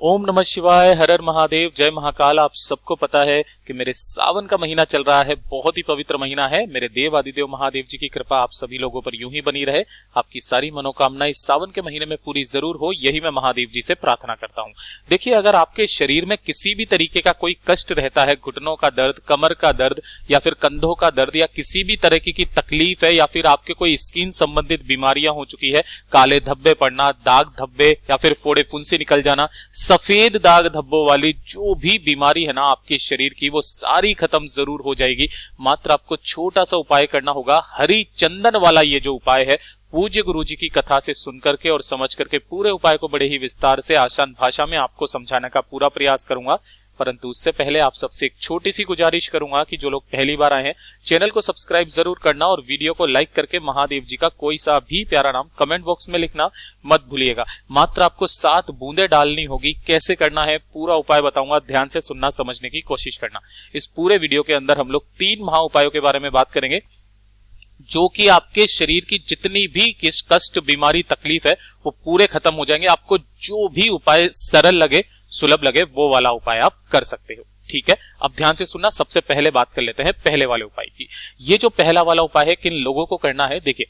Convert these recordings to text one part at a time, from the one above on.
ओम नमः शिवाय, हर हर महादेव, जय महाकाल। आप सबको पता है कि मेरे सावन का महीना चल रहा है, बहुत ही पवित्र महीना है। मेरे देव आदिदेव महादेव जी की कृपा आप सभी लोगों पर यूं ही बनी रहे। आपकी सारी मनोकामनाएं इस सावन के महीने में पूरी जरूर हो, यही मैं महादेव जी से प्रार्थना करता हूं। देखिए, अगर आपके शरीर में किसी भी तरीके का कोई कष्ट रहता है, घुटनों का दर्द, कमर का दर्द या फिर कंधों का दर्द या किसी भी तरह की तकलीफ है, या फिर आपके कोई स्किन संबंधित बीमारियां हो चुकी है, काले धब्बे पड़ना, दाग धब्बे या फिर फोड़े फुंसी निकल जाना, सफेद दाग धब्बों वाली जो भी बीमारी है ना आपके शरीर की, वो सारी खत्म जरूर हो जाएगी। मात्र आपको छोटा सा उपाय करना होगा। हरी चंदन वाला ये जो उपाय है, पूज्य गुरु जी की कथा से सुन करके और समझ करके पूरे उपाय को बड़े ही विस्तार से आसान भाषा में आपको समझाने का पूरा प्रयास करूंगा। परंतु उससे पहले आप सबसे एक छोटी सी गुजारिश करूंगा कि जो लोग पहली बार आए हैं, चैनल को सब्सक्राइब जरूर करना और वीडियो को लाइक करके महादेव जी का कोई सा भी प्यारा नाम कमेंट बॉक्स में लिखना मत भूलिएगा। मात्र आपको 7 बूंदे डालनी होगी। कैसे करना है पूरा उपाय बताऊंगा, ध्यान से सुनना, समझने की कोशिश करना। इस पूरे वीडियो के अंदर हम लोग 3 महा उपायों के बारे में बात करेंगे, जो कि आपके शरीर की जितनी भी कष्ट, बीमारी, तकलीफ है, वो पूरे खत्म हो जाएंगे। आपको जो भी उपाय सरल लगे, सुलभ लगे, वो वाला उपाय आप कर सकते हो। ठीक है, अब ध्यान से सुनना। सबसे पहले बात कर लेते हैं पहले वाले उपाय की। ये जो पहला वाला उपाय है, किन लोगों को करना है? देखिए,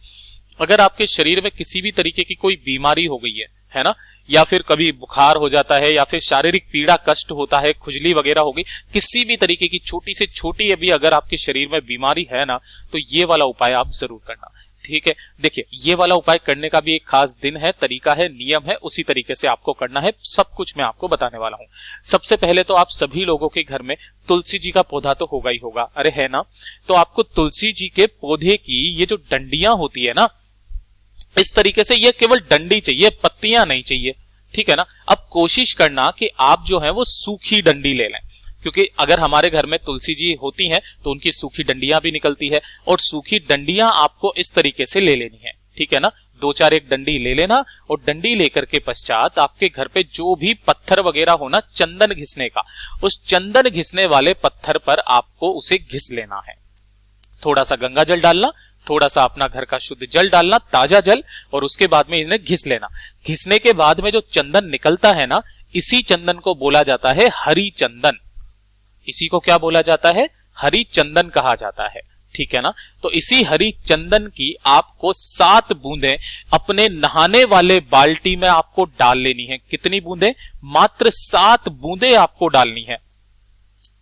अगर आपके शरीर में किसी भी तरीके की कोई बीमारी हो गई है ना, या फिर कभी बुखार हो जाता है, या फिर शारीरिक पीड़ा, कष्ट होता है, खुजली वगैरह होगी, किसी भी तरीके की छोटी से छोटी अभी अगर आपके शरीर में बीमारी है ना, तो ये वाला उपाय आप जरूर करना। ठीक है, देखिए, ये वाला उपाय करने का भी एक खास दिन है, तरीका है, नियम है, उसी तरीके से आपको करना है। सब कुछ मैं आपको बताने वाला हूं। सबसे पहले तो आप सभी लोगों के घर में तुलसी जी का पौधा तो होगा ही होगा, अरे है ना। तो आपको तुलसी जी के पौधे की ये जो डंडियां होती है ना, इस तरीके से, ये केवल डंडी चाहिए, पत्तियां नहीं चाहिए। ठीक है ना। अब कोशिश करना कि आप जो है वो सूखी डंडी ले लें, क्योंकि अगर हमारे घर में तुलसी जी होती हैं तो उनकी सूखी डंडियां भी निकलती है, और सूखी डंडियां आपको इस तरीके से ले लेनी है। ठीक है ना, 2-4 एक डंडी ले लेना, और डंडी लेकर के पश्चात आपके घर पे जो भी पत्थर वगैरह होना चंदन घिसने का, उस चंदन घिसने वाले पत्थर पर आपको उसे घिस लेना है। थोड़ा सा गंगा जल डालना, थोड़ा सा अपना घर का शुद्ध जल डालना, ताजा जल, और उसके बाद में इन्हें घिस लेना। घिसने के बाद में जो चंदन निकलता है ना, इसी चंदन को बोला जाता है हरी चंदन। इसी को क्या बोला जाता है? हरी चंदन कहा जाता है। ठीक है ना। तो इसी हरी चंदन की आपको 7 बूंदें अपने नहाने वाले बाल्टी में आपको डाल लेनी है। कितनी बूंदें? मात्र 7 बूंदें आपको डालनी है।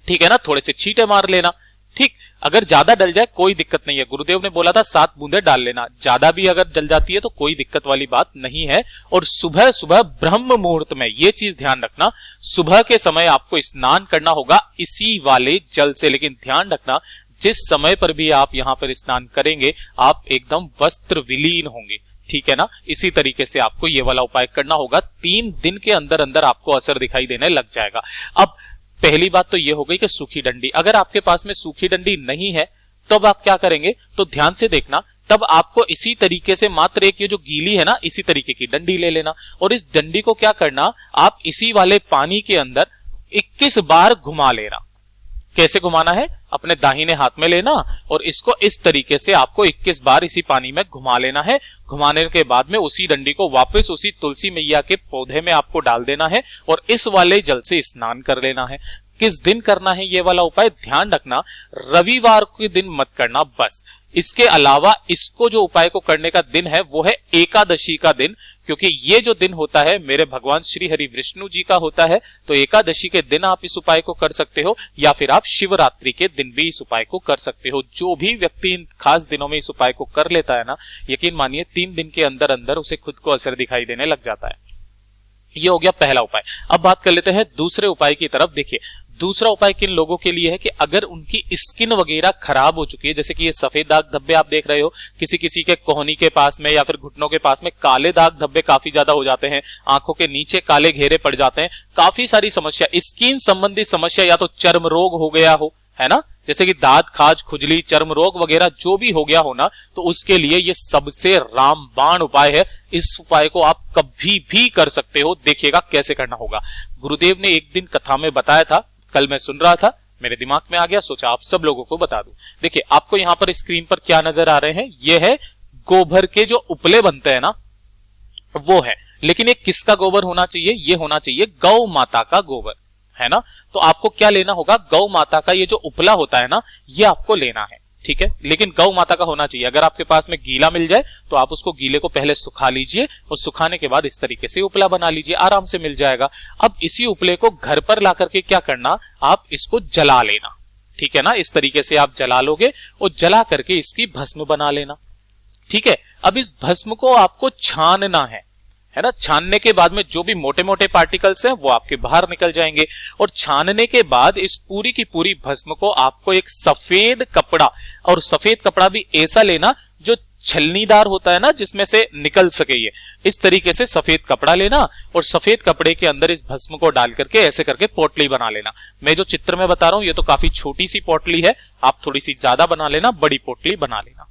ठीक है ना, थोड़े से छींटे मार लेना। ठीक, अगर ज्यादा डल जाए कोई दिक्कत नहीं है। गुरुदेव ने बोला था 7 बूंदे डाल लेना, ज्यादा भी अगर डल जाती है तो कोई दिक्कत वाली बात नहीं है। और सुबह सुबह ब्रह्म मुहूर्त में, ये चीज ध्यान रखना, सुबह के समय आपको स्नान करना होगा इसी वाले जल से। लेकिन ध्यान रखना, जिस समय पर भी आप यहां पर स्नान करेंगे, आप एकदम वस्त्र विलीन होंगे। ठीक है ना। इसी तरीके से आपको ये वाला उपाय करना होगा। 3 दिन के अंदर अंदर आपको असर दिखाई देने लग जाएगा। अब पहली बात तो ये हो गई कि सूखी डंडी। अगर आपके पास में सूखी डंडी नहीं है, तो अब आप क्या करेंगे? तो ध्यान से देखना, तब आपको इसी तरीके से मात्र एक ये जो गीली है ना, इसी तरीके की डंडी ले लेना, और इस डंडी को क्या करना, आप इसी वाले पानी के अंदर 21 बार घुमा लेना। कैसे घुमाना है? अपने दाहिने हाथ में लेना, और इसको इस तरीके से आपको 21 बार इसी पानी में घुमा लेना है। घुमाने के बाद में उसी डंडी को वापस उसी तुलसी मैया के पौधे में आपको डाल देना है, और इस वाले जल से स्नान कर लेना है। किस दिन करना है ये वाला उपाय? ध्यान रखना, रविवार के दिन मत करना बस। इसके अलावा इसको जो उपाय को करने का दिन है वो है एकादशी का दिन, क्योंकि ये जो दिन होता है मेरे भगवान श्री हरि विष्णु जी का होता है। तो एकादशी के दिन आप इस उपाय को कर सकते हो, या फिर आप शिवरात्रि के दिन भी इस उपाय को कर सकते हो। जो भी व्यक्ति इन खास दिनों में इस उपाय को कर लेता है ना, यकीन मानिए 3 दिन के अंदर अंदर उसे खुद को असर दिखाई देने लग जाता है। ये हो गया पहला उपाय। अब बात कर लेते हैं दूसरे उपाय की तरफ। देखिए, दूसरा उपाय किन लोगों के लिए है कि अगर उनकी स्किन वगैरह खराब हो चुकी है, जैसे कि ये सफेद दाग धब्बे आप देख रहे हो, किसी किसी के कोहनी के पास में या फिर घुटनों के पास में काले दाग धब्बे काफी ज्यादा हो जाते हैं, आंखों के नीचे काले घेरे पड़ जाते हैं, काफी सारी समस्या, स्किन संबंधी समस्या, या तो चर्म रोग हो गया हो, है ना, जैसे कि दांत खाज, खुजली, चर्म रोग वगैरह जो भी हो गया हो ना, तो उसके लिए ये सबसे रामबाण उपाय है। इस उपाय को आप कभी भी कर सकते हो। देखिएगा कैसे करना होगा। गुरुदेव ने एक दिन कथा में बताया था, कल मैं सुन रहा था, मेरे दिमाग में आ गया, सोचा आप सब लोगों को बता दूं। देखिए, आपको यहां पर स्क्रीन पर क्या नजर आ रहे हैं? ये है गोबर के जो उपले बनते हैं ना, वो है। लेकिन ये किसका गोबर होना चाहिए? ये होना चाहिए गौ माता का गोबर, है ना। तो आपको क्या लेना होगा? गौ माता का ये जो उपला होता है ना, ये आपको लेना है, ठीक है। लेकिन गौ माता का होना चाहिए। अगर आपके पास में गीला मिल जाए तो आप उसको गीले को पहले सुखा लीजिए और सुखाने के बाद इस तरीके से उपला बना लीजिए, आराम से मिल जाएगा। अब इसी उपले को घर पर ला करके क्या करना, आप इसको जला लेना, ठीक है ना। इस तरीके से आप जला लोगे और जला करके इसकी भस्म बना लेना, ठीक है। अब इस भस्म को आपको छानना है ना। छानने के बाद में जो भी मोटे मोटे पार्टिकल्स हैं वो आपके बाहर निकल जाएंगे। और छानने के बाद इस पूरी की पूरी भस्म को आपको एक सफेद कपड़ा, और सफेद कपड़ा भी ऐसा लेना जो छलनीदार होता है ना, जिसमें से निकल सके ये, इस तरीके से सफेद कपड़ा लेना और सफेद कपड़े के अंदर इस भस्म को डाल करके ऐसे करके पोटली बना लेना। मैं जो चित्र में बता रहा हूं ये तो काफी छोटी सी पोटली है, आप थोड़ी सी ज्यादा बना लेना, बड़ी पोटली बना लेना,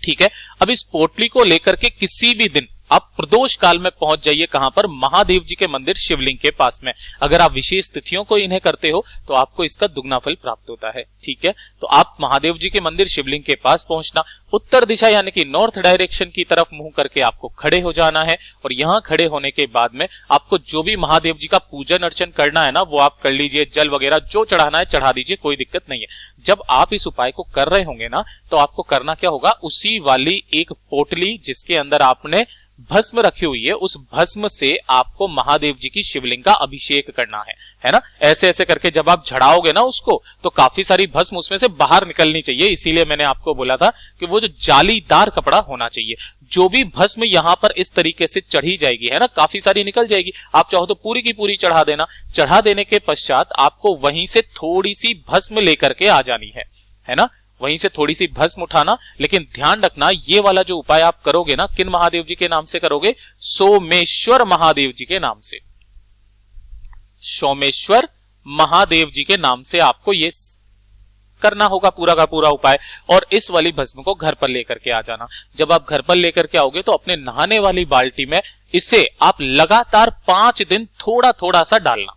ठीक है। अब इस पोटली को लेकर के किसी भी दिन आप प्रदोष काल में पहुंच जाइए, कहां पर? महादेव जी के मंदिर शिवलिंग के पास में। अगर आप विशेष तिथियों को इन्हें करते हो तो आपको इसका दुगना फल प्राप्त होता है, ठीक है। तो आप महादेव जी के मंदिर शिवलिंग के पास पहुंचना, उत्तर दिशा यानी कि नॉर्थ डायरेक्शन की तरफ मुंह करके आपको खड़े हो जाना है। और यहां खड़े होने के बाद में आपको जो भी महादेव जी का पूजन अर्चन करना है ना, वो आप कर लीजिए। जल वगैरह जो चढ़ाना है चढ़ा दीजिए, कोई दिक्कत नहीं है। जब आप इस उपाय को कर रहे होंगे ना, तो आपको करना क्या होगा, उसी वाली एक पोटली जिसके अंदर आपने भस्म रखी हुई है, उस भस्म से आपको महादेव जी की शिवलिंग का अभिषेक करना है ना। ऐसे ऐसे करके जब आप झड़ाओगे ना उसको, तो काफी सारी भस्म उसमें से बाहर निकलनी चाहिए। इसीलिए मैंने आपको बोला था कि वो जो जालीदार कपड़ा होना चाहिए। जो भी भस्म यहां पर इस तरीके से चढ़ी जाएगी, है ना, काफी सारी निकल जाएगी। आप चाहो तो पूरी की पूरी चढ़ा देना। चढ़ा देने के पश्चात आपको वहीं से थोड़ी सी भस्म लेकर के आ जानी है ना। वहीं से थोड़ी सी भस्म उठाना। लेकिन ध्यान रखना, ये वाला जो उपाय आप करोगे ना, किन महादेव जी के नाम से करोगे? सोमेश्वर महादेव जी के नाम से। सोमेश्वर महादेव जी के नाम से आपको ये करना होगा पूरा का पूरा उपाय। और इस वाली भस्म को घर पर लेकर के आ जाना। जब आप घर पर लेकर के आओगे तो अपने नहाने वाली बाल्टी में इसे आप लगातार 5 दिन थोड़ा थोड़ा सा डालना।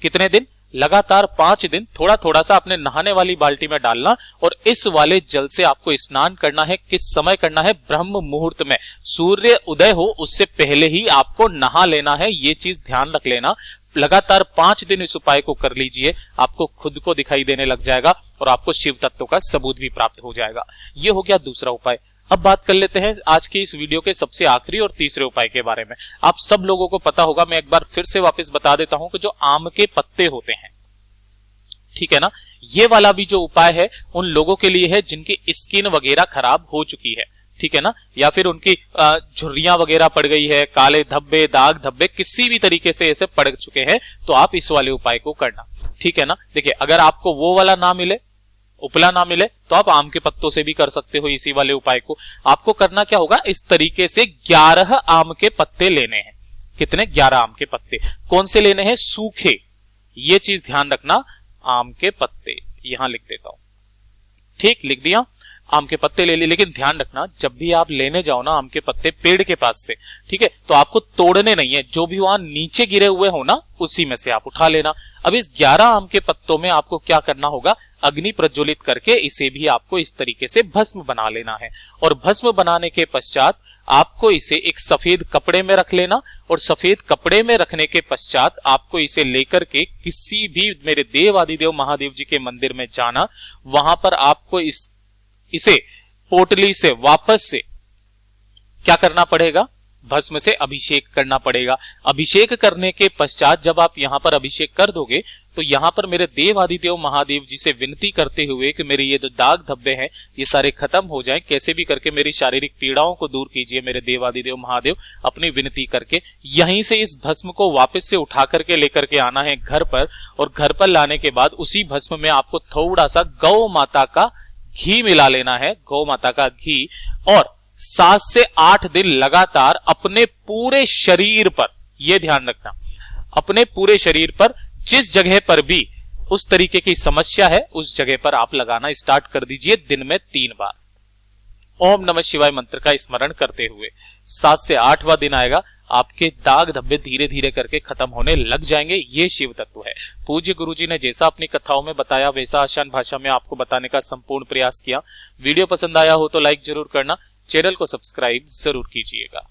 कितने दिन? लगातार 5 दिन थोड़ा थोड़ा सा अपने नहाने वाली बाल्टी में डालना। और इस वाले जल से आपको स्नान करना है। किस समय करना है? ब्रह्म मुहूर्त में, सूर्य उदय हो उससे पहले ही आपको नहा लेना है। ये चीज ध्यान रख लेना। लगातार 5 दिन इस उपाय को कर लीजिए, आपको खुद को दिखाई देने लग जाएगा और आपको शिव तत्व का सबूत भी प्राप्त हो जाएगा। ये हो गया दूसरा उपाय। अब बात कर लेते हैं आज की इस वीडियो के सबसे आखिरी और तीसरे उपाय के बारे में। आप सब लोगों को पता होगा, मैं एक बार फिर से वापस बता देता हूं कि जो आम के पत्ते होते हैं, ठीक है ना, ये वाला भी जो उपाय है उन लोगों के लिए है जिनकी स्किन वगैरह खराब हो चुकी है, ठीक है ना, या फिर उनकी झुर्रियां वगैरह पड़ गई है, काले धब्बे, दाग धब्बे किसी भी तरीके से ऐसे पड़ चुके हैं, तो आप इस वाले उपाय को करना, ठीक है ना। देखिए, अगर आपको वो वाला ना मिले, उपला ना मिले, तो आप आम के पत्तों से भी कर सकते हो इसी वाले उपाय को। आपको करना क्या होगा, इस तरीके से 11 आम के पत्ते लेने हैं। कितने? 11 आम के पत्ते। कौन से लेने हैं? सूखे। ये चीज ध्यान रखना, आम के पत्ते। यहां लिख देता हूं, ठीक, लिख दिया। आम के पत्ते ले लिए। लेकिन ध्यान रखना, जब भी आप लेने जाओ ना आम के पत्ते पेड़ के पास से, ठीक है, तो आपको तोड़ने नहीं है। जो भी वहां नीचे गिरे हुए हो ना, उसी में से आप उठा लेना। अब इस 11 आम के पत्तों में आपको क्या करना होगा, अग्नि प्रज्वलित करके इसे भी आपको इस तरीके से भस्म बना लेना है। और भस्म बनाने के पश्चात आपको इसे एक सफेद कपड़े में रख लेना। और सफेद कपड़े में रखने के पश्चात आपको इसे लेकर के किसी भी मेरे देव आदिदेव महादेव जी के मंदिर में जाना। वहां पर आपको इसे पोटली से वापस से क्या करना पड़ेगा, भस्म से अभिषेक करना पड़ेगा। अभिषेक करने के पश्चात जब आप यहां पर अभिषेक कर दोगे, तो यहां पर मेरे देव आदिदेव महादेव जी से विनती करते हुए कि मेरे ये जो दाग धब्बे हैं ये सारे खत्म हो जाएं, कैसे भी करके मेरी शारीरिक पीड़ाओं को दूर कीजिए मेरे देव आदिदेव महादेव, अपनी विनती करके यहीं से इस भस्म को वापस से उठा करके लेकर के आना है घर पर। और घर पर लाने के बाद उसी भस्म में आपको थोड़ा सा गौ माता का घी मिला लेना है, गौ माता का घी। और 7 से 8 दिन लगातार अपने पूरे शरीर पर, यह ध्यान रखना, अपने पूरे शरीर पर जिस जगह पर भी उस तरीके की समस्या है उस जगह पर आप लगाना स्टार्ट कर दीजिए, दिन में 3 बार ओम नमः शिवाय मंत्र का स्मरण करते हुए। 7 से 8वां दिन आएगा, आपके दाग धब्बे धीरे धीरे करके खत्म होने लग जाएंगे। ये शिव तत्व है। पूज्य गुरुजी ने जैसा अपनी कथाओं में बताया वैसा आसान भाषा में आपको बताने का संपूर्ण प्रयास किया। वीडियो पसंद आया हो तो लाइक जरूर करना, चैनल को सब्सक्राइब जरूर कीजिएगा।